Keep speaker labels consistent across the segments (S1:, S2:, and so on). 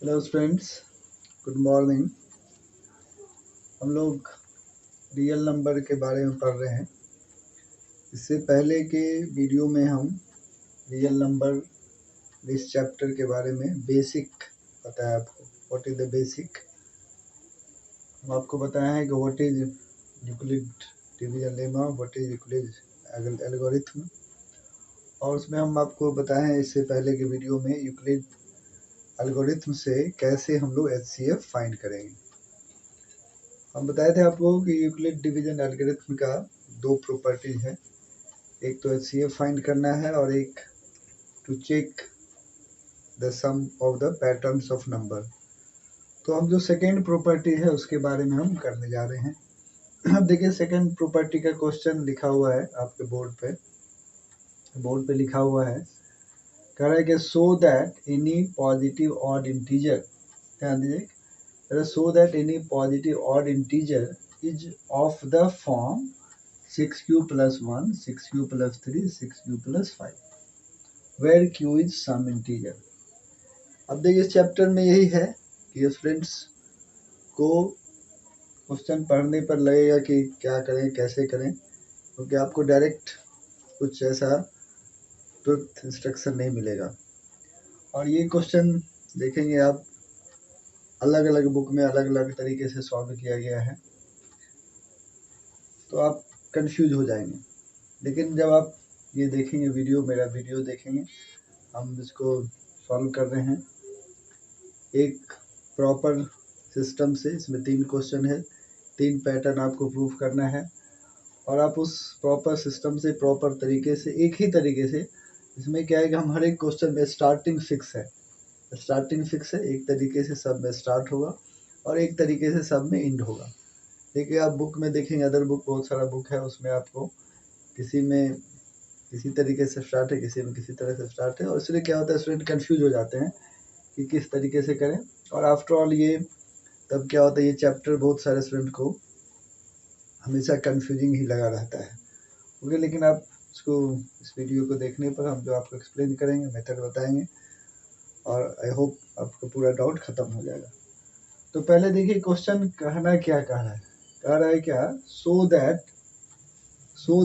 S1: Hello friends, good morning. हम लोग real number के बारे में पढ़ रहे हैं। इससे पहले के वीडियो में हम रियल नंबर इस चैप्टर के बारे में बेसिक बताया आपको। व्हाट इज द बेसिक, हम आपको बताया है कि what is Euclid division lemma, what is Euclid algorithm, और उसमें हम आपको बताए हैं इससे पहले के वीडियो में यूक्लिड एल्गोरिथम से कैसे हम लोग HCF फाइंड करेंगे। हम बताए थे आपको कि यूक्लिड डिवीजन एल्गोरिथम का दो प्रॉपर्टीज है, एक तो HCF फाइंड करना है और एक to check the sum of the patterns of number. तो हम जो सेकेंड प्रॉपर्टी है उसके बारे में हम करने जा रहे हैं। अब देखिए, सेकेंड प्रॉपर्टी का क्वेश्चन लिखा हुआ है आपके बोर्ड पे लिखा हुआ है, कह रहा है कि so that any positive odd integer, ध्यान दीजिए, so that any positive odd integer is of the form 6q plus 1, 6q plus 3, 6q plus 5, where q is some integer। अब देखिए, इस चैप्टर में यही है कि स्टूडेंट्स को क्वेश्चन पढ़ने पर लगेगा कि क्या करें कैसे करें, क्योंकि आपको डायरेक्ट कुछ ऐसा तुरंत इंस्ट्रक्शन नहीं मिलेगा। और ये क्वेश्चन देखेंगे आप, अलग अलग बुक में अलग अलग तरीके से सॉल्व किया गया है, तो आप कंफ्यूज हो जाएंगे। लेकिन जब आप ये देखेंगे मेरा वीडियो देखेंगे, हम इसको सॉल्व कर रहे हैं एक प्रॉपर सिस्टम से। इसमें 3 क्वेश्चन है, 3 पैटर्न आपको प्रूफ करना है, और आप उस प्रॉपर सिस्टम से प्रॉपर तरीके से, एक ही तरीके से, इसमें क्या है कि हम हर एक क्वेश्चन में स्टार्टिंग फिक्स है, एक तरीके से सब में स्टार्ट होगा और एक तरीके से सब में एंड होगा। देखिए, आप बुक में देखेंगे, अदर बुक बहुत सारा बुक है, उसमें आपको किसी में किसी तरीके से स्टार्ट है, किसी में किसी तरह से स्टार्ट है, और इसलिए क्या होता है, स्टूडेंट कंफ्यूज हो जाते हैं कि किस तरीके से करें। और आफ्टर ऑल ये तब क्या होता है, ये चैप्टर बहुत सारे स्टूडेंट को हमेशा कंफ्यूजिंग ही लगा रहता है। ओके, लेकिन आप इसको, इस वीडियो को देखने पर हम जो आपको एक्सप्लेन करेंगे, मेथड बताएंगे, और आई होप आपको पूरा डाउट खत्म हो जाएगा। तो पहले देखिए, क्वेश्चन कहना क्या कह रहा है क्या, सो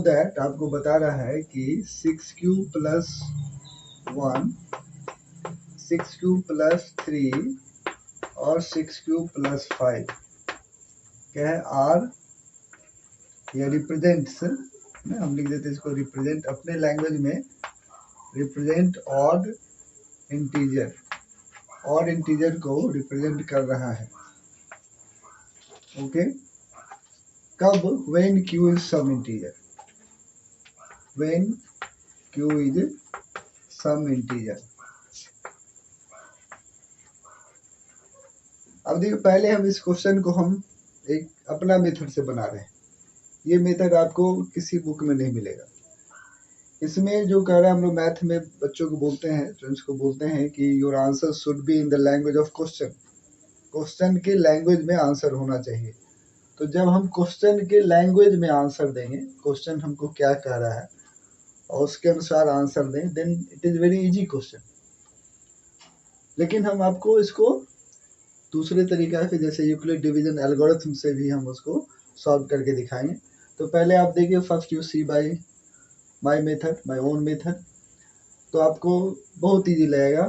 S1: दैट आपको बता रहा है कि 6q plus 1, 6q plus 3 और 6q plus 5 क्या है, आर या रिप्रेजेंट्स, हम लिख देते हैं इसको रिप्रेजेंट, अपने लैंग्वेज में represent odd integer, odd integer को रिप्रेजेंट कर रहा है। ओके, कब, when q is some integer, when q is some integer. अब देखिए, पहले हम इस क्वेश्चन को हम एक अपना मेथड से बना रहे हैं। ये मेथड आपको किसी बुक में नहीं मिलेगा। इसमें जो कह रहा है, हम लोग मैथ में बच्चों को बोलते हैं, स्टूडेंट्स को बोलते हैं कि your answer should be in the language of question, question के लैंग्वेज में आंसर होना चाहिए। तो जब हम क्वेश्चन के लैंग्वेज में आंसर देंगे, क्वेश्चन हमको क्या कह रहा है और उसके अनुसार आंसर दें, then it is very easy question. लेकिन हम आपको इसको दूसरे तरीका से, जैसे यूक्लिड डिवीजन एल्गोरिथम से भी हम उसको सॉल्व करके दिखाएंगे। तो पहले आप देखिए, first you see by my method, my own method, तो आपको बहुत इजी लगेगा।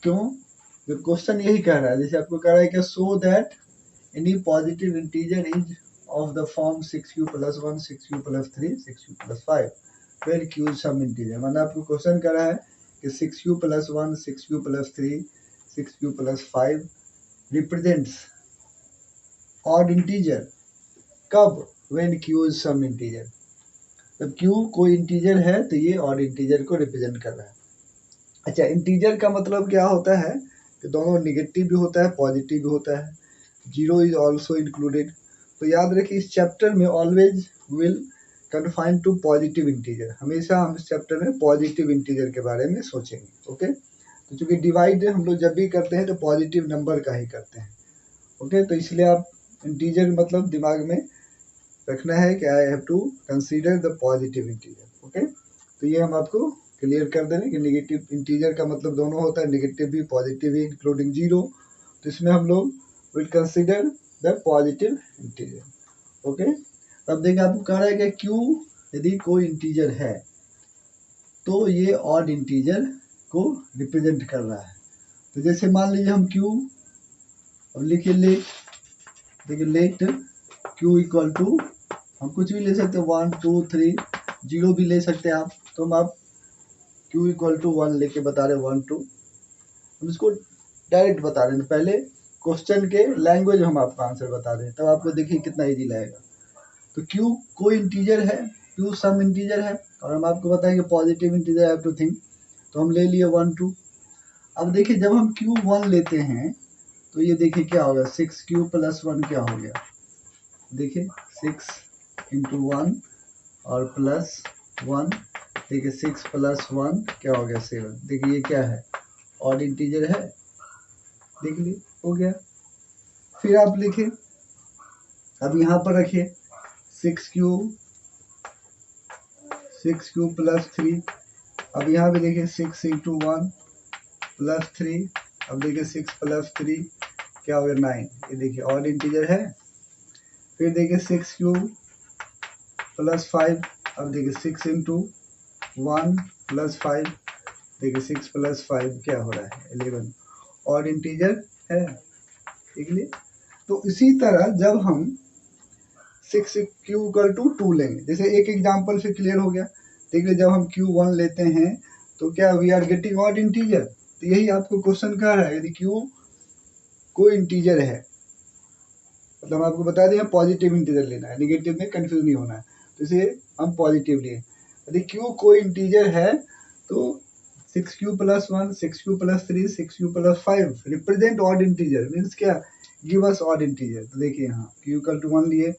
S1: क्यों, जो क्वेश्चन यही कह रहा है, जैसे आपको कह रहा है कि so that any positive integer is of the form 6q plus 1, 6q plus 3, 6q plus 5, where q is some integer। मतलब आपको क्वेश्चन कर रहा है कि 6q plus 1, 6q plus 3, 6q plus 5 represents odd integer, कब, when q is some integer, जब q कोई integer है तो ये ऑड इंटीजर को रिप्रेजेंट कर रहा है। अच्छा, इंटीजर का मतलब क्या होता है कि दोनों निगेटिव भी होता है, पॉजिटिव भी होता है, जीरो इज ऑल्सो इंक्लूडेड। तो याद रखिए, इस चैप्टर में always will confine to positive integer, हमेशा हम इस चैप्टर में पॉजिटिव इंटीजर के बारे में सोचेंगे। ओके, तो चूंकि डिवाइड हम लोग जब भी करते हैं तो पॉजिटिव नंबर का ही करते हैं। ओके, तो इसलिए आप इंटीजर मतलब दिमाग में रखना है कि I have to consider the positive integer. Okay, तो ये हम आपको क्लियर कर दे रहे हैं कि नेगेटिव इंटीजर का मतलब दोनों होता है, नेगेटिव भी पॉजिटिव भी इंक्लूडिंग जीरो। तो इसमें हम लोग will consider the positive integer. Okay, अब देखिए आपको कह रहा है कि क्यू यदि कोई इंटीजर है तो ये ऑड इंटीजर को रिप्रेजेंट कर रहा है। तो जैसे मान लीजिए हम क्यू, अब लिखिए लेट, देखिए लेट क्यू इक्वल टू, हम कुछ भी ले सकते हैं 1 2 3, जीरो भी ले सकते हैं आप। तो हम आप क्यू इक्वल टू 1 लेके बता रहे 1 2, हम इसको डायरेक्ट बता रहे हैं, पहले क्वेश्चन के लैंग्वेज हम आपको आंसर बता रहे हैं, तब आपको देखिए कितना इजी लगेगा। तो क्यू कोई इंटीजर है, क्यू सम इंटीजर है, और हम आपको बताएंगे positive integer have to think, तो हम ले लिए 1 2। अब देखिए जब हम क्यू 1 लेते हैं तो ये देखिए क्या होगा, 6 क्यू प्लस 1 क्या हो गया, देखिए 6 इंटू 1 और प्लस 1, देखिए 6 प्लस 1 क्या हो गया 7। देखिए ये क्या है, ऑड इंटीजर है, देख लीजिए हो गया। फिर आप लिखिए, अब यहाँ पर रखिए 6 क्यू प्लस 3, अब यहाँ भी देखिए 6 इंटू 1 प्लस 3, अब देखिए 6 प्लस 3 क्या हो गया 9, ये देखिए ऑड इंटीजर है। फिर देखिए 6 क्यू प्लस 5, अब देखिए 6 इंटू 1 प्लस 5, देखिए 6 प्लस 5 क्या हो रहा है 11, ऑड इंटीजर है, ठीक है। तो इसी तरह जब हम 6 क्यू इक्वल टू 2 लेंगे, जैसे एक एग्जांपल से क्लियर हो गया। देखिए जब हम क्यू 1 लेते हैं तो क्या we are getting odd integer, तो यही आपको क्वेश्चन कह रहा है, यदि क्यू कोई इंटीजर है, मतलब आपको बता दें पॉजिटिव इंटीजर लेना है, निगेटिव में कंफ्यूज नहीं होना है, तो इसे हम पॉजिटिव लिए। यदि क्यू कोई इंटीजर है तो 6 Q plus 1, 6 Q plus 3, 6 Q plus 5 represent odd integer, means क्या, गिव अस ऑड इंटीजर। तो देखिए यहाँ क्यू इक्वल टू 1 लिए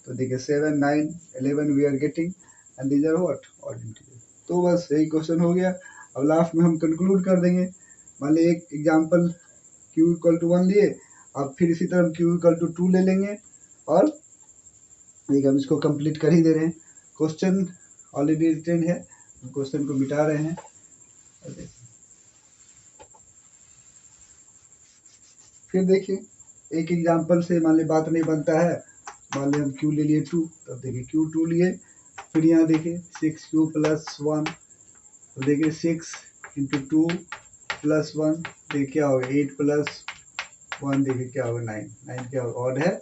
S1: तो देखिए 7 9 11 we are getting and these are what odd integer. तो बस यही क्वेश्चन हो गया। अब लास्ट में हम कंक्लूड कर देंगे। मान लीजिए एक एग्जाम्पल क्यू इक्वल टू 1 लिए, अब फिर इसी तरह क्यू इक्वल टू 2 ले लेंगे, और देखिए हम इसको कंप्लीट कर ही दे रहे हैं। क्वेश्चन ऑलरेडी रिटन है, क्वेश्चन को मिटा रहे हैं। फिर देखिए एक एग्जांपल से मान ली बात नहीं बनता है, मान ली हम क्यू ले लिए 2, तब देखिए क्यू 2 लिए, फिर यहाँ देखिए 6 क्यू प्लस 1, तो देखिए 6 इंटू 2 प्लस 1, देखिए क्या होगा 8 प्लस 1, देखिए क्या होगा 9, 9 क्या होगा ऑड है,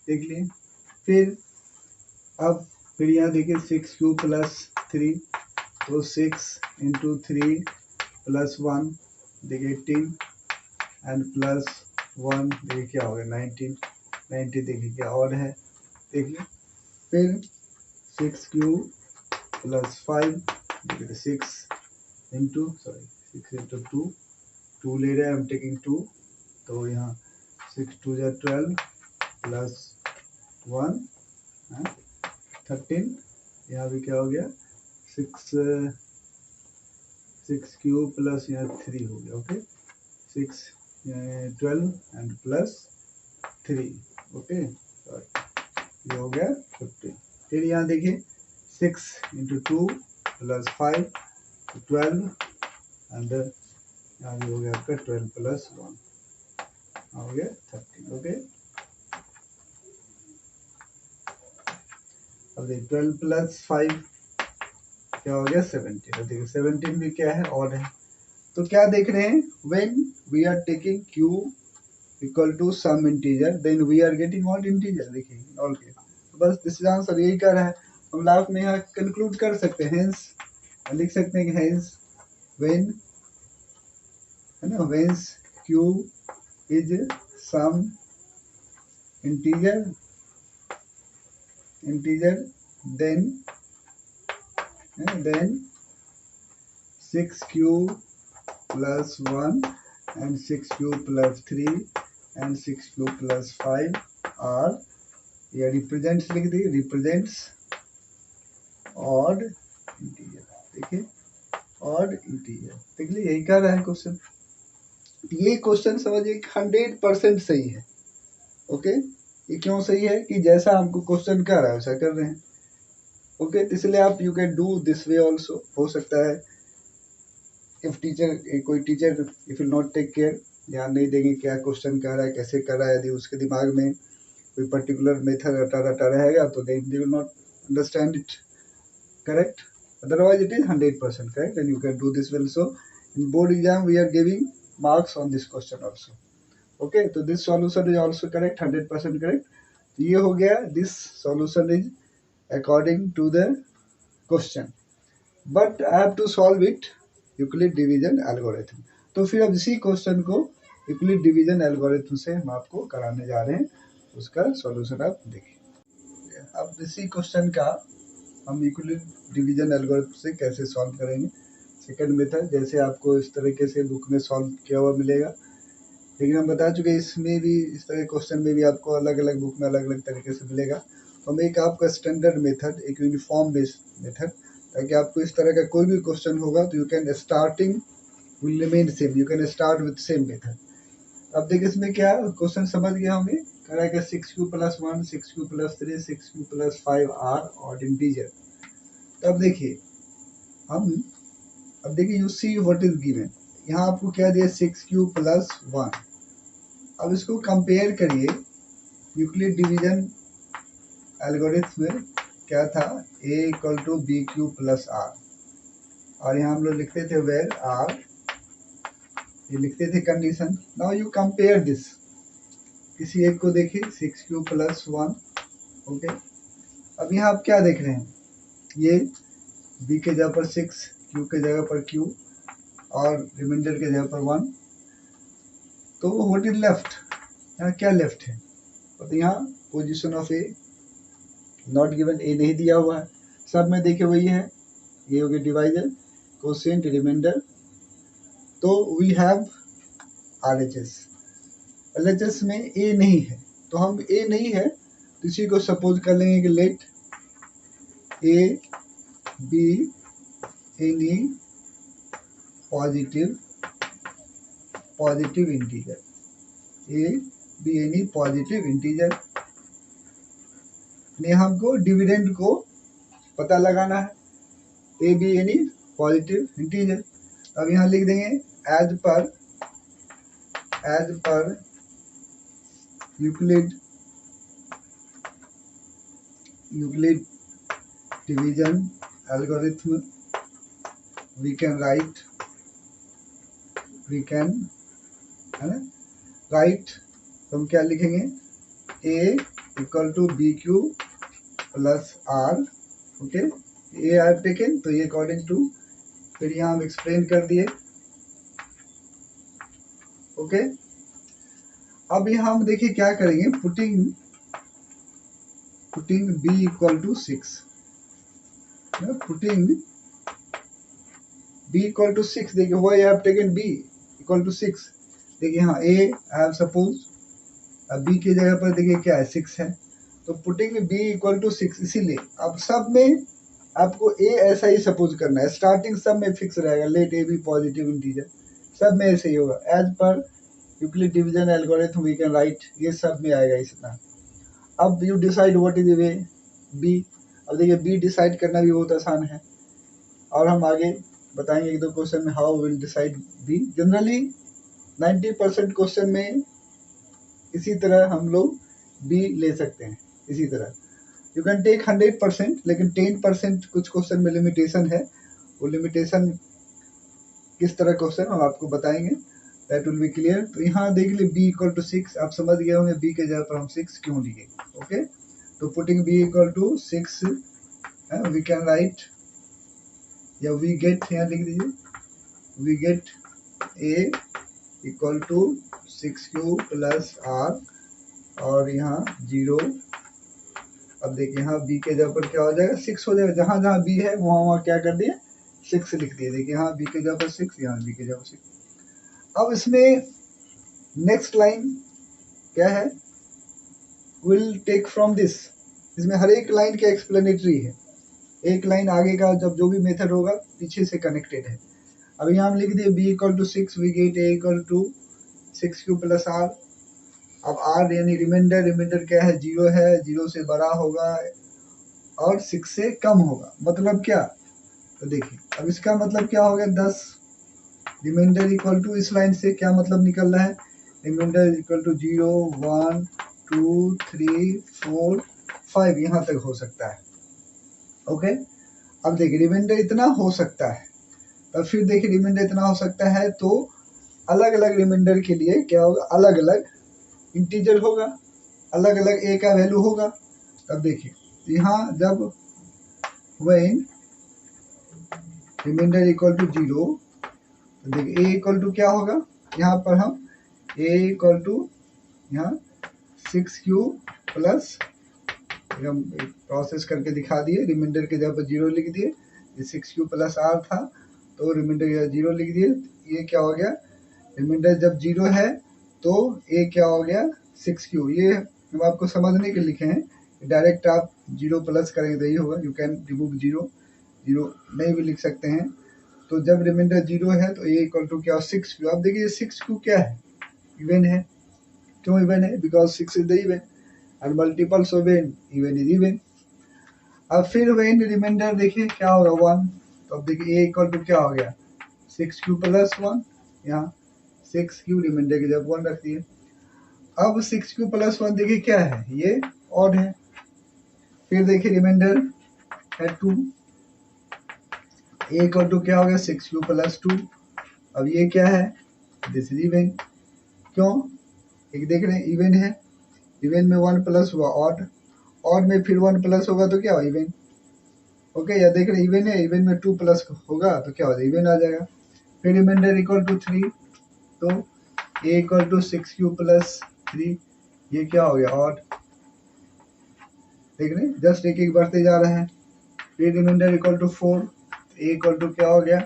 S1: देख लिए। फिर अब फिर यहाँ देखिए 6 क्यू प्लस 3, तो 6 इंटू 3 प्लस 1, देखिए 18 एंड प्लस 1, देखिए क्या हो गया 19, 90 देखिए क्या ऑड है, देखिए। फिर 6 क्यू प्लस 5, देखिए 6 इंटू 2, 2 ले रहे हैं हम टेकिंग 2, तो यहाँ 6 2 जा 12 प्लस 1 13, यहाँ भी क्या हो गया 6 क्यू प्लस यहाँ 3 हो गया, ओके 6 12 एंड प्लस 3, ओके ये हो गया 15। फिर यहाँ देखिए 6 इंटू 2 प्लस 5 12 एंड यहाँ भी हो गया आपका 12 प्लस 1 हो गया 13, ओके। अब देखिए 12 प्लस 5 क्या हो गया 17, देखिए 17 भी क्या है ऑड है। तो क्या देख रहे हैं, when we are taking q equal to some integer then we are getting odd integer, देखिए ऑल के। तो बस दिस आंसर यही कर रहा है। हम लास्ट में यहाँ कंक्लूड कर सकते हैं, हेंस लिख सकते हैं कि हेंस व्हेन, है ना, whence q is some integer then 6q plus 1 and 6q plus 3 and 6q plus 5 are, ये represents लिख दी, represents odd integer, देखिए odd integer, देख लीजिए यही कह रहा है क्वेश्चन। ये क्वेश्चन समझिए 100% सही है, ओके। ये क्यों सही है कि जैसा हमको क्वेश्चन कह रहा है वैसा कर रहे हैं, ओके। इसलिए आप you can do this way also, हो सकता है इफ टीचर कोई teacher if will not take care, ध्यान नहीं देंगे क्या क्वेश्चन कर रहा है, कैसे कर रहा है, यदि उसके दिमाग में कोई पर्टिकुलर मेथड रटा रहेगा तो they will not understand it correct. Otherwise it is 100% correct and you can do this well. So in board exam we are giving marks on this question also. Okay, so this solution is also correct, 100% correct. ये हो गया, this solution is according to the question, but I have to solve it Euclid division algorithm. तो फिर अब इसी question को Euclid division algorithm से हम आपको कराने जा रहे हैं, उसका सॉल्यूशन आप देखिए. अब इसी क्वेश्चन का हम यूक्लिड डिवीजन एल्गोरिथम से कैसे सॉल्व करेंगे. सेकंड मेथड जैसे आपको इस तरीके से बुक में सॉल्व किया हुआ मिलेगा, लेकिन हम बता चुके इसमें भी इस तरह क्वेश्चन में भी आपको अलग अलग बुक में अलग अलग तरीके से मिलेगा. तो हम एक आपका स्टैंडर्ड मेथड, एक यूनिफॉर्म बेस्ड मेथड, ताकि आपको इस तरह का कोई भी क्वेश्चन होगा तो you can starting will remain same, you can start with same method. अब देखिए इसमें क्या क्वेश्चन समझ गया हमें, कह रहा है कि 6q+1, 6q+3, 6q+5 आर और इंटीजर. तब देखिए हम, अब देखिए you see what is given, यहाँ आपको क्या दिया 6q+1. अब इसको कंपेयर करिए यूक्लिड डिवीजन एल्गोरिथम में क्या था, a = bq+r, और यहाँ हम लोग लिखते थे वेयर r, ये लिखते थे condition. Now you compare this, किसी एक को देखिए 6q+1. ओके, अब यहाँ आप क्या देख रहे हैं, ये b के जगह पर 6, q के जगह पर q और रिमाइंडर के जगह पर 1. तो व्हाट इज लेफ्ट, यहाँ क्या लेफ्ट है, तो यहाँ position of A not given, A नहीं दिया हुआ है. सब में देखिए वही है, ये हो गया डिवाइजर, कोसेंट, रिमाइंडर. तो वी हैव RHS, LHS में ए नहीं है, तो हम ए नहीं है तो इसी को सपोज कर लेंगे कि let a b any positive integer, a b any positive integer. ने हमको डिविडेंड को पता लगाना है, a b any positive integer. अब यहाँ लिख देंगे as per Euclid division algorithm we can write, है ना, राइट. तो हम क्या लिखेंगे, a = bq+r. Okay, A I have taken, तो ये अकॉर्डिंग टू, फिर यहाँ हम एक्सप्लेन कर दिए. ओके, अब यहाँ हम देखिए क्या करेंगे, पुटिंग b = 6, पुटिंग b = 6. देखिए why I have taken b = 6. देखिए हाँ a आई हैव सपोज, अब b की जगह पर देखिए क्या है 6 है, तो पुटिंग b = 6. इसीलिए अब सब में आपको a ऐसा ही सपोज करना है, स्टार्टिंग सब में फिक्स रहेगा, let a b positive integer, सब में ऐसे ही होगा. As per Euclid division algorithm we can write, ये सब में आएगा इतना. अब you decide what is way b. अब देखिए बी डिसाइड करना भी बहुत आसान है, और हम आगे बताएंगे एक दो क्वेश्चन में how will decide b. Generally 90% question में इसी तरह हम लोग बी ले सकते हैं. इसी तरह यू कैन टेक 100%, लेकिन 10% कुछ क्वेश्चन में लिमिटेशन है, वो लिमिटेशन किस तरह क्वेश्चन हम आपको बताएंगे, दैट विल बी क्लियर. तो यहाँ देख लीजिए b = 6, आप समझ गए होंगे b के जगह पर हम 6 क्यों लिए. ओके, तो putting b = 6 we can write, या वी गेट, यहाँ लिख दीजिए वी गेट a = 6q+r और यहाँ 0. अब देखिए यहाँ b के जगह पर क्या हो जाएगा 6 हो जाएगा, जहाँ जहाँ b है वहाँ क्या कर दिए 6 लिख दिए. देखिए यहाँ b के जगह पर 6, यहाँ b के जगह पर 6. अब इसमें नेक्स्ट लाइन क्या है, विल टेक फ्रॉम दिस. इसमें हर एक लाइन क्या एक्सप्लेनेटरी है, एक लाइन आगे का जब जो भी मेथड होगा पीछे से कनेक्टेड है. अब यहाँ हम लिख दिए b = 6, we get a = 6q+r. अब r यानी रिमाइंडर क्या है 0 है, 0 से बड़ा होगा और 6 से कम होगा. मतलब क्या, तो देखिए अब इसका मतलब क्या हो गया 10. रिमाइंडर इक्वल टू, इस लाइन से क्या मतलब निकल रहा है, रिमाइंडर इक्वल टू 0 1 2 3 4 5 यहाँ तक हो सकता है। ओके, अब देखिए रिमाइंडर इतना हो सकता है, और फिर देखिए रिमाइंडर इतना हो सकता है तो अलग अलग रिमाइंडर के लिए क्या होगा, अलग अलग इंटीजर होगा, अलग अलग ए का वैल्यू होगा। अब देखिए यहाँ जब व्हेन रिमाइंडर इक्वल टू 0, तो देखिए ए इक्वल टू क्या होगा, यहाँ पर हम ए इक्वल टू यहाँ 6q प्लस, हम प्रोसेस करके दिखा दिए, रिमाइंडर के जगह पर 0 लिख दिए, ये 6q प्लस r था तो रिमाइंडर का 0 लिख दिए, ये क्या हो गया, रिमाइंडर जब 0 है तो ए क्या हो गया 6q। ये हम आपको समझने के लिखे हैं, डायरेक्ट आप 0 प्लस करेंगे तो यही होगा, यू कैन रिमूव 0 नहीं भी लिख सकते हैं। तो जब रिमाइंडर 0 है तो ए इक्वल टू क्या 6q। अब देखिए 6q क्या है, इवन है, क्यों इवन है, because 6 is the even and multiples of n, even is even। अब फिर when रिमाइंडर देखिए क्या होगा 1, तो अब देखिए a इक्वल टू क्या हो गया 6q प्लस 1, यहाँ 6q रिमाइंडर की जब 1 रख दिए। अब 6q प्लस 1 देखिए क्या है, ये ऑड है। फिर देखिए रिमाइंडर है 2, a इक्वल टू क्या हो गया 6q प्लस 2। अब ये क्या है, दिस इज इवन, क्यों, एक देख रहे हैं इवन है, इवन में 1 प्लस हुआ ऑड, ऑड में फिर 1 प्लस होगा तो क्या हो इवन। ओके, या देख रहे इवन है, इवन में 2 प्लस होगा तो क्या हो जाएगा, इवन आ जाएगा। फिर रिमाइंडर इक्वल टू 3, तो a equal to 6q plus 3, ये क्या हो गया ऑड, देख रहे जस्ट एक एक बढ़ते जा रहे हैं। फिर remainder equal to 4, a equal to क्या हो गया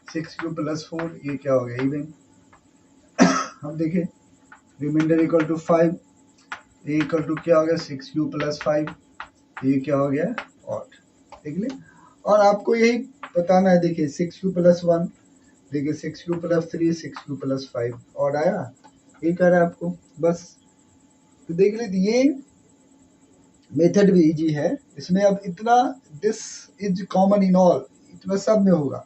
S1: 6q प्लस 4, ये क्या हो गया इवन। अब देखिए remainder equal to 5, a equal to क्या हो गया 6q प्लस 5, ये क्या हो गया ऑड, देख ले। और आपको यही बताना है, देखिए 6q प्लस 1, देखिए 6q plus 3, 6q plus 5 odd आया, ये कर रहा है आपको बस। तो देख लीजिए ये मेथड भी इजी है, इसमें अब इतना this is common in all, इतना सब में होगा।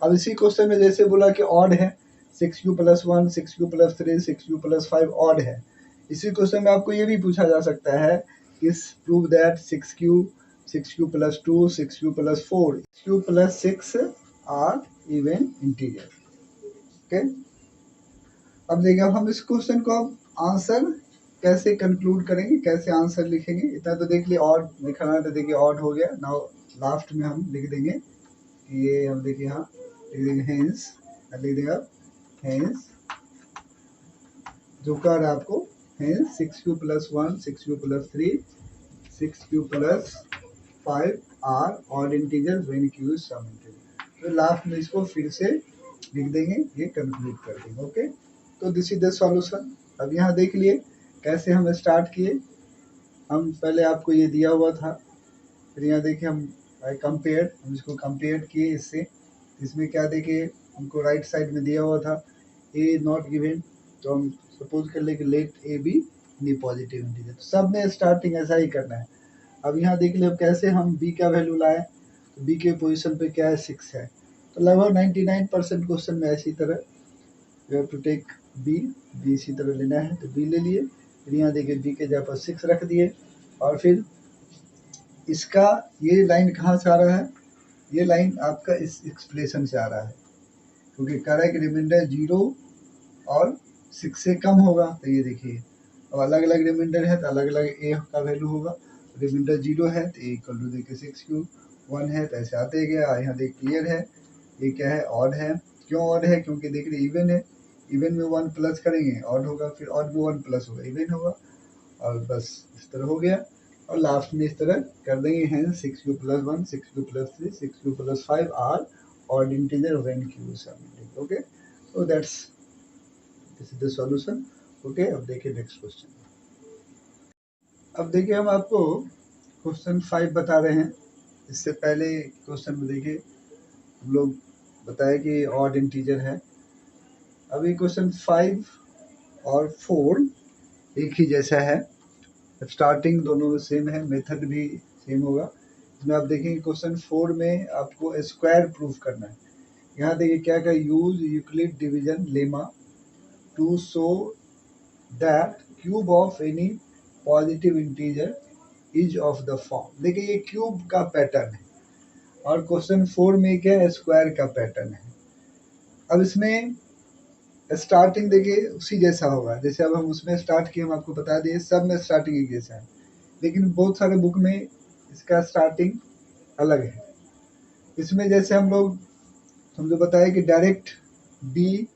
S1: अब इसी क्वेश्चन में जैसे बोला कि ऑड है 6q plus 1, 6q plus 3, 6q plus 5 odd है, इसी क्वेश्चन में आपको ये भी पूछा जा सकता है कि prove that 6q plus 2, 6q plus 4, 6q plus 6 are even integer. Okay, अब देखिए अब हम इस क्वेश्चन को अब आंसर कैसे कंक्लूड करेंगे, कैसे आंसर लिखेंगे, इतना तो देख लिए ऑड लिखना है, तो देखिए ऑड हो गया। नाउ लास्ट में हम लिख देंगे कि ये हम देखिए यहाँ लिख देंगे हेंस, लिख देंगे अब हेंस जो कर आपको hence 6q plus 1, 6q plus 3, 6q plus 5 are odd integer when q is some integer. तो लास्ट में इसको फिर से लिख देंगे, ये कंक्लूड कर देंगे। ओके, तो दिस इज द सॉल्यूशन। अब यहाँ देख लिए कैसे हम स्टार्ट किए, हम पहले आपको ये दिया हुआ था, फिर यहाँ देखिए हम कंपेयर, हम इसको कंपेयर किए इससे, इसमें क्या देखिए हमको राइट साइड में दिया हुआ था ए नॉट गिवन, तो हम सपोज कर ले कि let a b any positive integer, तो सब में स्टार्टिंग ऐसा ही करना है। अब यहाँ देख ले अब कैसे हम बी का वैल्यू लाए, तो बी के पोजीशन पे क्या है 6 है, तो लगभग 99% क्वेश्चन में ऐसी तरह you have to take b इसी तरह लेना है, तो बी ले लिए। फिर यहाँ देखिए बी के जगह पर 6 रख दिए, और फिर इसका ये लाइन कहाँ से आ रहा है, ये लाइन आपका इस एक्सप्रेशन से आ रहा है, क्योंकि कह रहा है कि रिमाइंडर 0 और 6 से कम होगा, तो ये देखिए अब अलग अलग रिमाइंडर है तो अलग अलग ए का वैल्यू होगा। रिमाइंडर 0 है तो ए इक्वल टू देखिए 6q, 1 है तो ऐसे आते गया, यहाँ देख क्लियर है, ये क्या है ऑड है। क्यों ऑड है, क्योंकि देख रहे इवन है, इवन में 1 प्लस करेंगे ऑड होगा, फिर ऑड में 1 प्लस होगा इवन होगा, और बस इस तरह हो गया। और लास्ट में इस तरह कर देंगे हैं 6q plus 1, 6q plus 3, 6q plus 5 are odd integer when q is some integer. Okay, so that's this is the solution। Okay, अब देखिए नेक्स्ट क्वेश्चन। अब देखिए हम आपको क्वेश्चन 5 बता रहे हैं, इससे पहले क्वेश्चन में देखिए हम लोग बताए कि ऑड इंटीजर है। अभी क्वेश्चन 5 और 4 एक ही जैसा है, स्टार्टिंग दोनों सेम है, मेथड भी सेम होगा। इसमें आप देखेंगे क्वेश्चन 4 में आपको स्क्वायर प्रूफ करना है, यहाँ देखिए क्या क्या, use Euclid division lemma to show that cube of any positive integer is of the form. देखिए ये क्यूब का पैटर्न है और क्वेश्चन 4 में क्या है, स्क्वायर का पैटर्न है। अब इसमें स्टार्टिंग देखिए उसी जैसा होगा जैसे अब हम उसमें स्टार्ट किए, हम आपको बता दिए सब में स्टार्टिंग एक जैसा है, लेकिन बहुत सारे बुक में इसका स्टार्टिंग अलग है। इसमें जैसे हम लोग समझो बताया कि डायरेक्ट बी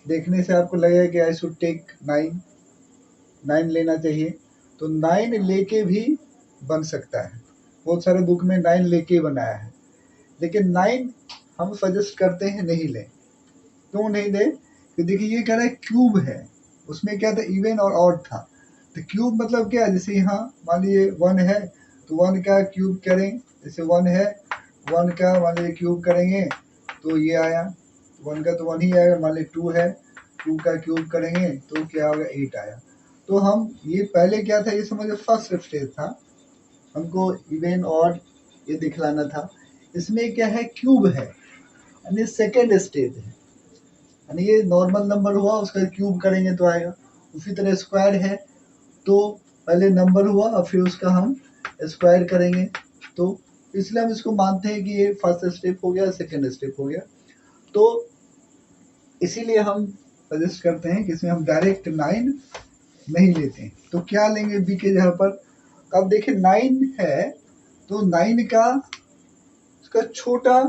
S1: देखने से आपको लगेगा कि आई शुड टेक 9 लेना चाहिए, तो 9 लेके भी बन सकता है। बहुत सारे बुक में 9 लेके बनाया है, लेकिन 9 हम सजेस्ट करते हैं नहीं लें। क्यों नहीं लें? तो देखिए ये कह रहा है क्यूब है, उसमें क्या था, इवन और ऑड था। तो क्यूब मतलब क्या है, जैसे यहाँ मान लीजिए 1 है तो 1 का क्यूब करें, जैसे 1 है 1 का मान लीजिए क्यूब करेंगे तो ये आया, 1 का तो 1 ही आएगा। मान लीजिए 2 है, 2 का क्यूब करेंगे तो क्या होगा, 8 आया। तो हम ये पहले क्या था, ये समझो फर्स्ट स्टेज था, हमको इवन ऑड ये दिखलाना था। इसमें क्या है, क्यूब है यानी सेकेंड स्टेज है, यानी ये नॉर्मल नंबर हुआ उसका क्यूब करेंगे तो आएगा। उसी तरह स्क्वायर है तो पहले नंबर हुआ और फिर उसका हम स्क्वायर करेंगे, तो इसलिए हम इसको मानते हैं कि ये फर्स्ट स्टेप हो गया, सेकंड स्टेप हो गया। तो इसीलिए हम सजेस्ट करते हैं कि इसमें हम डायरेक्ट 9 नहीं लेते हैं। तो क्या लेंगे बी के जगह पर? अब देखिए 9 है तो 9 का उसका छोटा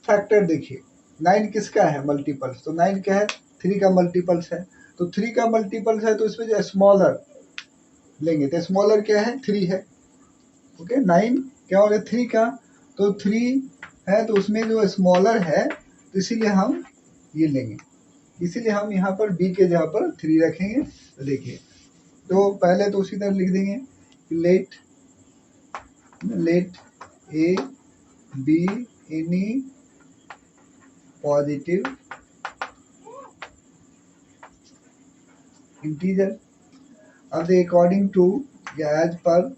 S1: फैक्टर देखिए, 9 किसका है, मल्टीपल्स। तो 9 क्या है, 3 का मल्टीपल्स है। तो 3 का मल्टीपल्स है तो इसमें जो स्मॉलर लेंगे तो स्मॉलर क्या है, 3 है। ओके, 9 क्या हो गया, 3 का, तो 3 है तो उसमें जो स्मॉलर है तो इसीलिए हम ये लेंगे। इसीलिए हम यहाँ पर बी के जगह पर 3 रखेंगे। तो देखिए, तो पहले तो उसी तरह लिख देंगे, let a b any positive integer. अब अकॉर्डिंग टू या as per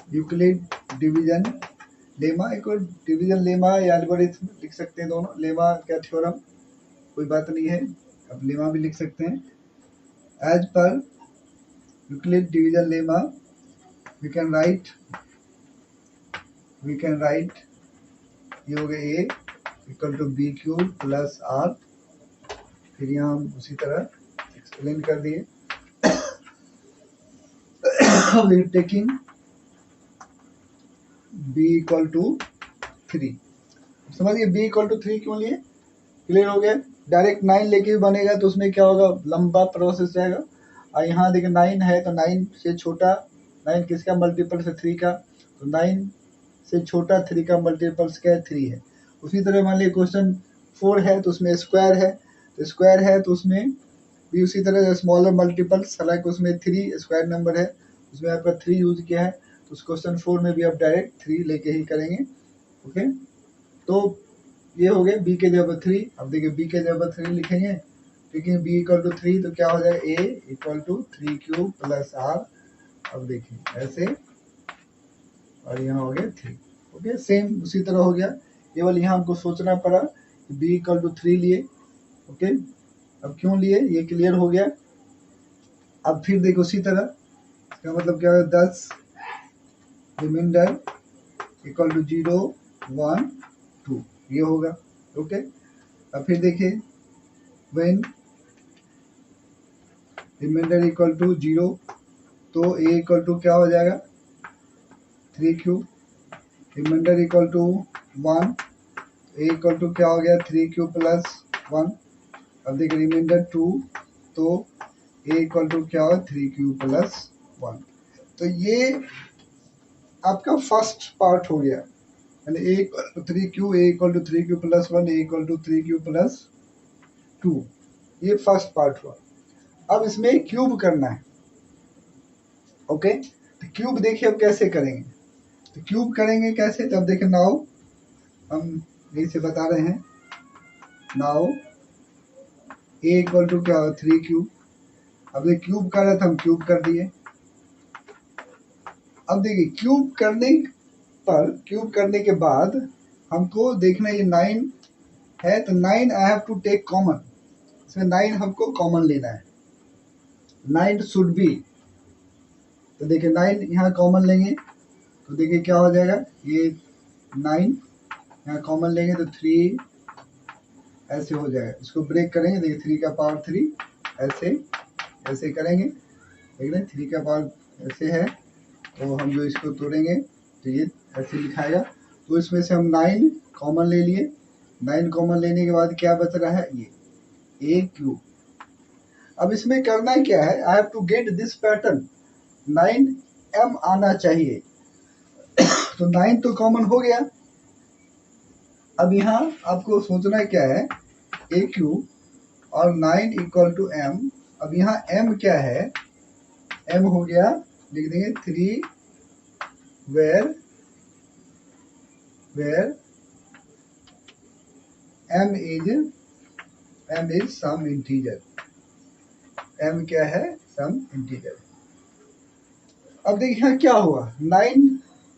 S1: Euclid division lemma, एक और डिवीजन लेमा या एल्गोरिथम लिख सकते हैं दोनों। लेमा क्या थ्योरम, कोई बात नहीं है, अब लेमा भी लिख सकते हैं। As per Euclid division lemma we can write ये हो गया A equal to B cube plus R. फिर यहाँ हम उसी तरह एक्सप्लेन कर दिए। We are taking b equal to 3। समझिए b इक्वल टू 3 क्यों लिए, क्लियर हो गया। डायरेक्ट 9 लेके भी बनेगा तो उसमें क्या होगा, लंबा प्रोसेस जाएगा। और यहाँ देखिए 9 है तो 9 से छोटा, 9 किसका मल्टीपल है, 3 का, तो 9 से छोटा 3 का मल्टीपल्स क्या है, 3 है। उसी तरह मान लीजिए क्वेश्चन 4 है तो उसमें स्क्वायर है, तो स्क्वायर है तो उसमें भी उसी तरह स्मॉलर मल्टीपल्स, हालांकि उसमें 3 स्क्वायर नंबर है, उसमें आपका 3 यूज किया है, तो उस क्वेश्चन 4 में भी आप डायरेक्ट 3 लेके ही करेंगे। ओके, तो ये हो गया बी के जगह 3। अब देखिए बी के जगह 3 लिखेंगे, लेकिन बी इक्वल टू 3 तो क्या हो जाएगा, A equal to 3 cube plus R. अब देखिए ऐसे, और यहाँ हो गया 3। ओके, सेम उसी तरह हो गया, केवल यहाँ हमको सोचना पड़ा कि बी इक्वल टू 3 लिए। ओके, अब क्यों लिए ये क्लियर हो गया। अब फिर देखो उसी तरह, इसका मतलब क्या है, 10 रिमाइंडर इक्वल टू 0 1 2 ये होगा। ओके, अब फिर देखिए व्हेन रिमाइंडर इक्वल टू 0 तो ए इक्वल टू क्या हो जाएगा, 3 cube. Remainder equal to 1, A equal to क्या हो गया, 3 क्यूब प्लस 1। अब देखिए रिमाइंडर 2 तो ए इक्वल टू क्या हो, 3 क्यूब प्लस 1। तो ये आपका फर्स्ट पार्ट हो गया, यानी A equal to 3 q, A equal to 3 q plus 1, A equal to 3 q plus 2, ये फर्स्ट पार्ट हुआ। अब इसमें क्यूब करना है। ओके, तो क्यूब देखिए अब कैसे करेंगे, तो क्यूब करेंगे कैसे, तो अब देखिए नाउ हम यही से बता रहे हैं, नाउ ए इक्वल टू क्या, 3 क्यूब। अब ये क्यूब कर रहा था, हम क्यूब कर दिए। अब देखिए क्यूब करने के बाद हमको देखना ये 9 है, तो 9 I have to take common, इसमें 9 हमको कॉमन लेना है, 9 शुड बी। तो देखिए 9 यहाँ कॉमन लेंगे तो देखिए क्या हो जाएगा, ये 9 यहाँ कॉमन लेंगे तो 3 ऐसे हो जाएगा। इसको ब्रेक करेंगे, देखिए 3 का पावर 3 ऐसे ऐसे करेंगे, देख रहे हैं 3 का पावर ऐसे है, तो हम जो इसको तोड़ेंगे तो ये ऐसे लिखाएगा। तो इसमें से हम 9 कॉमन ले लिए, 9 कॉमन लेने के बाद क्या बच रहा है, ये a क्यूब। अब इसमें करना क्या है, I have to get this pattern, 9m आना चाहिए। तो 9 तो कॉमन हो गया। अब यहाँ आपको सोचना क्या है, a क्यूब और 9 इक्वल टू m। अब यहाँ m क्या है, m हो गया, लिख देंगे 3 where m is some integer, m क्या है, सम इंटीजर। अब देखिए यहाँ क्या हुआ, 9,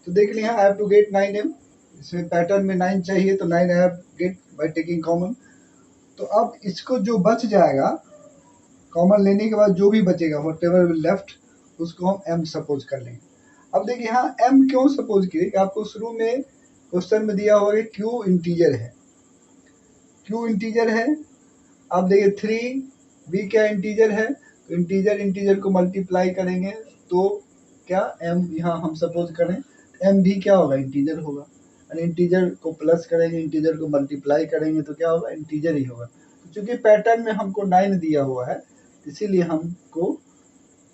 S1: तो देख लिया आई हैव टू गेट 9m, इसमें पैटर्न में 9 चाहिए तो 9 I have get by taking common. तो अब इसको जो बच जाएगा कॉमन लेने के बाद जो भी बचेगा व्हाटएवर विल लेफ्ट, उसको हम m सपोज कर लेंगे। अब देखिए यहाँ m क्यों सपोज किए कि आपको शुरू में क्वेश्चन में दिया हुआ है q इंटीजर है, q इंटीजर है। अब देखिए 3 भी क्या इंटीजर है, तो इंटीजर इंटीजर को मल्टीप्लाई करेंगे तो क्या m यहाँ हम सपोज करें m भी क्या होगा, इंटीजर होगा। इंटीजर को प्लस करेंगे, इंटीजर को मल्टीप्लाई करेंगे तो क्या होगा, इंटीजर ही होगा। तो चूंकि पैटर्न में हमको 9 दिया हुआ है इसीलिए हमको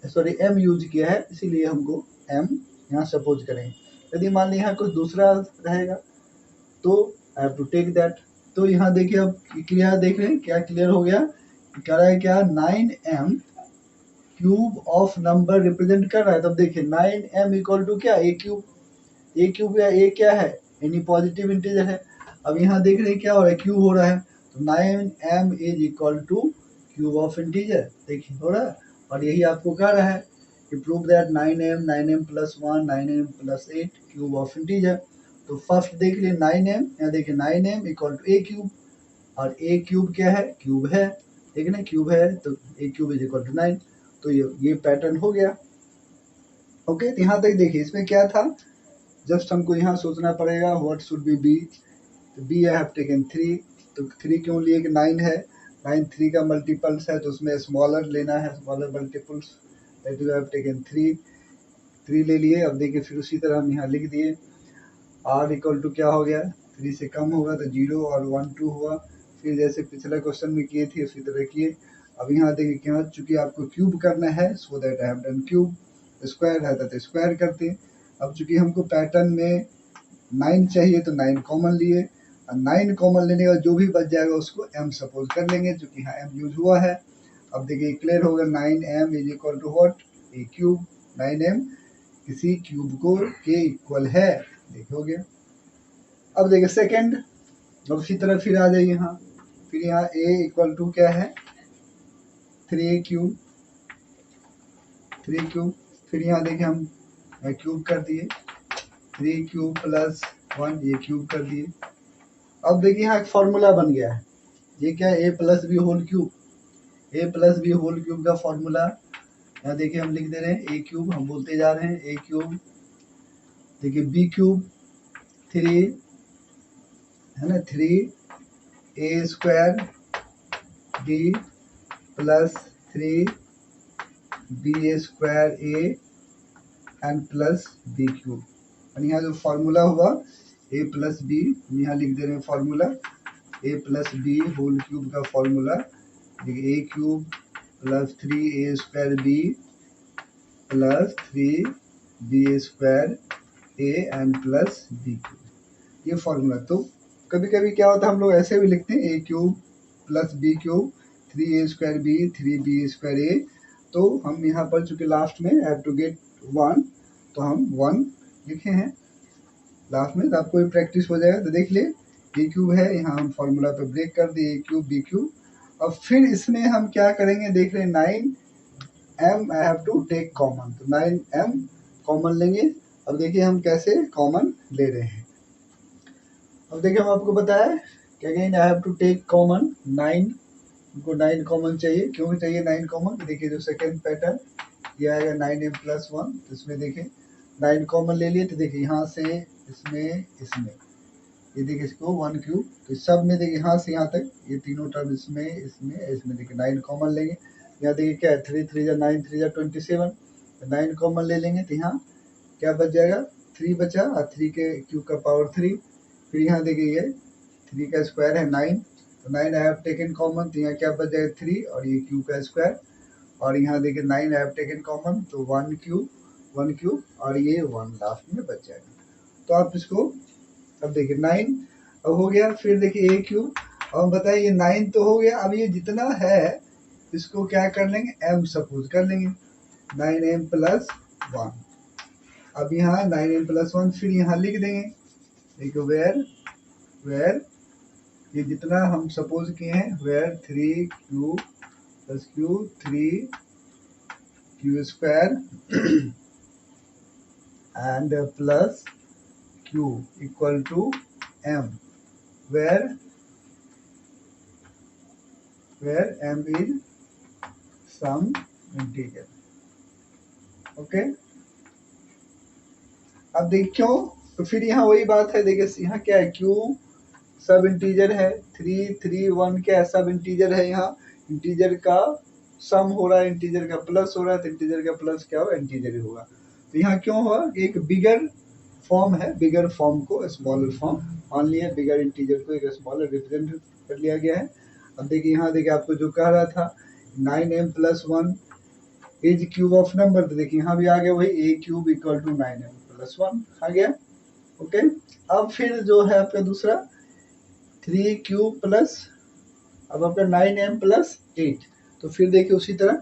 S1: सॉरी m यूज किया है, इसीलिए हमको m यहाँ सपोज करेंगे। यदि मान लीजिए यहाँ कुछ दूसरा रहेगा तो I have to take that. तो यहाँ देखिए अब क्लियर देख रहे हैं, क्या क्लियर हो गया, कह रहा है क्या 9m cube of number represent कर रहा है। तब देखिए 9m इक्वल टू क्या, a क्यूब, a क्यूब या a क्या है, यानी पॉजिटिव इंटीजर है। अब यहाँ देख रहे हैं क्या हो रहा है, क्यूब हो रहा है, तो 9m is equal to cube of integer, देखिए हो रहा है। और यही आपको कह रहा है कि prove that 9m plus 1 9m plus 8 cube of integer. तो फर्स्ट देख लिए 9m, यहाँ देखिए 9m equal to a cube, और a क्यूब क्या है, क्यूब है, ठीक है ना, क्यूब है तो a cube is equal to 9। तो ये पैटर्न हो गया। ओके, तो यहाँ तक देखिए इसमें क्या था, जस्ट हमको यहाँ सोचना पड़ेगा व्हाट शुड बी बी। तो बी आई हैव टेकन 3, तो 3 क्यों लिए कि 9 है, 9 3 का मल्टीपल्स है तो उसमें स्मॉलर लेना है, smaller multiples, that you have taken 3 ले लिए। अब देखिए फिर उसी तरह हम यहाँ लिख दिए r इक्वल टू क्या हो गया, 3 से कम होगा तो 0 और 1 2 हुआ। फिर जैसे पिछले क्वेश्चन में किए थे उसी तरह किए। अब यहाँ देखिए क्या, चूंकि आपको क्यूब करना है so that I have done cube, square है तो स्क्वायर करते हैं। अब चूंकि हमको पैटर्न में 9 चाहिए तो 9 कॉमन लिए, और 9 कॉमन लेने का जो भी बच जाएगा उसको m सपोज कर लेंगे, चूंकि यहाँ m यूज हुआ है। अब देखिए क्लियर होगा, 9m is equal to what, a cube, 9m किसी क्यूब को के इक्वल है, देखिए हो गया। अब देखिए सेकंड, अब उसी तरह फिर आ जाइए यहाँ, फिर यहाँ a इक्वल टू क्या है, 3 क्यूब, फिर यहाँ देखिए हम क्यूब कर दिए, 3 क्यूब प्लस 1 ये क्यूब कर दिए। अब देखिए यहाँ एक फॉर्मूला बन गया है, ये क्या है, a plus b whole cube, a plus b whole cube का फॉर्मूला यहाँ देखिए हम लिख दे रहे हैं a क्यूब, हम बोलते जा रहे हैं a क्यूब, देखिए b क्यूब 3 है ना, 3 a square b plus 3 b square a and plus b cube. और यहाँ जो फॉर्मूला हुआ a प्लस बी, यहाँ लिख दे रहे हैं formula a plus b whole cube का फॉर्मूला, देखिए a cube plus 3a square b plus 3b square a and plus b cube, ये फॉर्मूला। तो कभी कभी क्या होता है हम लोग ऐसे भी लिखते हैं a cube plus b cube 3a square b 3b square a। तो हम यहाँ पर चूंकि लास्ट में हैव टू गेट 1 तो हम 1 लिखे हैं लास्ट में, तो आपको भी प्रैक्टिस हो जाएगा। तो देख लिए ए क्यूब है, यहाँ हम फॉर्मूला पे ब्रेक कर दिए, ए क्यूब बी क्यूब। और फिर इसमें हम क्या करेंगे, देख रहे हैं 9m I have to take common, तो 9m कॉमन लेंगे। अब देखिए हम कैसे कॉमन ले रहे हैं। अब देखिए हम आपको बताया कि again I have to take common 9, हमको 9 कॉमन चाहिए। क्यों चाहिए 9 कॉमन? देखिए जो सेकेंड पैटर्न ये आएगा 9m+1, तो इसमें देखिए 9 कॉमन ले लिए, तो देखिए यहाँ से इसमें ये देखिए इसको 1 क्यूब, तो सब में देखिए यहाँ से यहाँ तक ये तीनों टर्म इसमें देखिए 9 कॉमन लेंगे। यहाँ देखिए क्या है 3 3 9 3 27, 9 कॉमन ले लेंगे तो यहाँ क्या बच जाएगा 3 बचा, और 3 के क्यूब का पावर 3। फिर यहाँ देखिए ये 3 का स्क्वायर है 9, तो 9 आई हैव टेकन कॉमन, तो यहाँ क्या बच जाएगा 3 और ये क्यूब का स्क्वायर। और यहाँ देखिए 9 आई हैव टेकन कॉमन, तो 1 क्यूब और ये 1 लास्ट में बच जाएगा। तो आप इसको अब देखिए 9 अब हो गया। फिर देखिए a क्यूब, अब बताइए ये 9 तो हो गया, अब ये जितना है इसको क्या कर लेंगे m सपोज कर लेंगे 9m+1। अब यहाँ 9m+1 फिर यहाँ लिख देंगे, देखो वेयर ये जितना हम सपोज किए हैं where 3q + q 3q² and plus q equal to m, where m is some integer। Okay अब देखिए क्यों, तो फिर यहाँ वही बात है, देखिए यहाँ क्या है q सब इंटीजर है, 3 3 1 क्या है सब इंटीजर है। यहाँ इंटीजर का सम हो रहा है, इंटीजर का प्लस हो रहा है, तो इंटीजर का प्लस क्या होगा इंटीजर ही होगा। तो यहाँ क्यों हुआ, एक बिगर फॉर्म है, बिगर फॉर्म को स्मॉलर फॉर्म मान लिया, बिगर इंटीजर को एक स्मॉलर रिप्रेजेंट कर लिया गया है। अब देखिए यहाँ देखिए आपको जो कह रहा था 9m+1 is cube of number, तो देखिए यहाँ भी आ गया वही a cube equal to 9m+1 आ गया। ओके अब फिर जो है आपका दूसरा 3q प्लस अब आपका 9m+8, तो फिर देखिए उसी तरह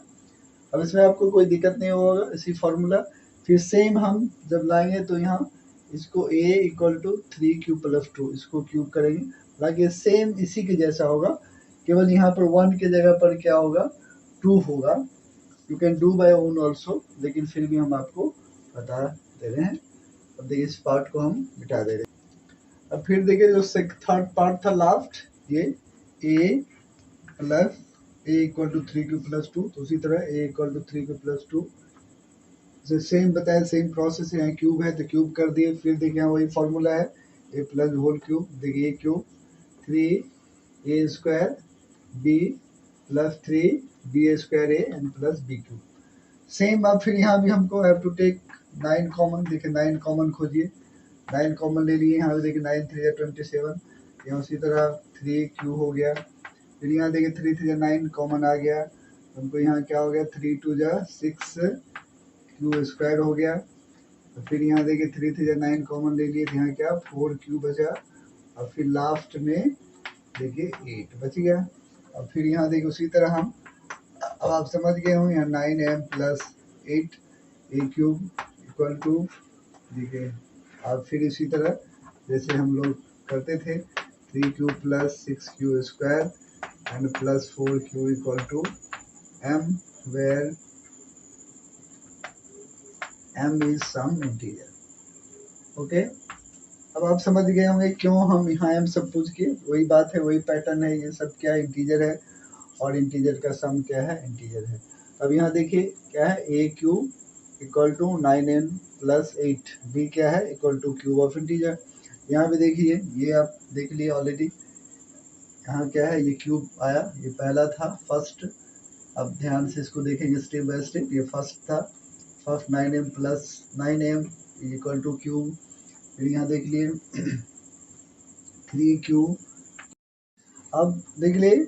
S1: अब इसमें आपको कोई दिक्कत नहीं होगा, इसी फॉर्मूला फिर सेम हम जब लाएंगे तो यहाँ इसको a इक्वल टू 3q + 2 इसको क्यूब करेंगे, हालांकि सेम इसी के जैसा होगा, केवल यहाँ पर 1 के जगह पर क्या होगा 2 होगा। You can do by own also, लेकिन फिर भी हम आपको बता दे रहे हैं। अब देखिए इस पार्ट को हम मिटा दे रहे हैं। अब फिर देखिए जो थर्ड पार्ट था लास्ट, ये a इक्वल टू 3q + 2, तो उसी तरह a इक्वल टू 3q + 2 जो सेम बताया, सेम प्रोसेस है। यहाँ क्यूब है तो क्यूब कर दिए, फिर देखिए यहाँ वही फॉर्मूला है a + होल क्यूब, देखिए a cube 3a² b + 3b² a and plus b cube same. अब फिर यहाँ भी हमको हैव टू टेक 9 कॉमन, देखिए 9 कॉमन खोजिए, 9 कॉमन ले लिए, यहाँ पे देखिए 9 3 27, यहाँ उसी तरह 3q हो गया। फिर यहाँ देखिए 3 3 9 कॉमन आ गया, हमको यहाँ क्या हो गया 3 2 6q² हो गया। तो फिर यहाँ देखिए 3 3 9 कॉमन ले लिए, यहाँ क्या 4q बचा, और फिर लास्ट में देखिए 8 बच गया। और फिर यहाँ देखिए उसी तरह हम अब आप समझ गए होंगे, यहाँ 9m+8 a cube equal to देखिए, अब फिर इसी तरह जैसे हम लोग करते थे 3q + 6q² and plus 4q equal to m, where m is some integer. Okay अब आप समझ गए होंगे क्यों हम यहाँ m सब पूछ के, वही बात है, वही पैटर्न है, ये सब क्या है इंटीजर है और इंटीजर का सम क्या है इंटीजर है। अब यहाँ देखिए क्या है a cube equal to 9m+8, b क्या है equal to cube of integer. यहाँ पे देखिए ये आप देख लिए ऑलरेडी, यहाँ क्या है ये क्यूब आया, ये पहला था फर्स्ट। अब ध्यान से इसको देखेंगे स्टेप बाय स्टेप, ये फर्स्ट था, first 9m equal to cube. फिर यहाँ देख लिए 3q, अब देख लिए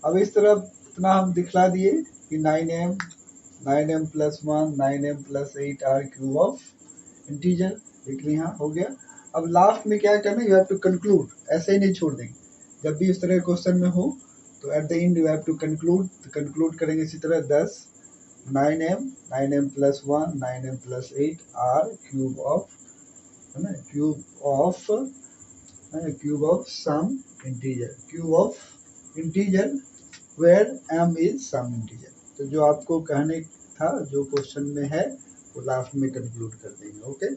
S1: अब इस तरफ इतना हम दिखला दिए कि 9m+1 9m+8 are cube of integer, देख लिए यहाँ हो गया। अब लास्ट में क्या करना, यू हैव टू कंक्लूड, ऐसे ही नहीं छोड़ देंगे, जब भी इस तरह क्वेश्चन में हो तो at the end you have to conclude, तो कंक्लूड करेंगे इसी तरह 10 9m+1 9m+8 are cube of, है ना, cube of some integer, cube of integer where m is some integer. तो जो आपको कहने था जो क्वेश्चन में है वो लास्ट में कंक्लूड कर देंगे। ओके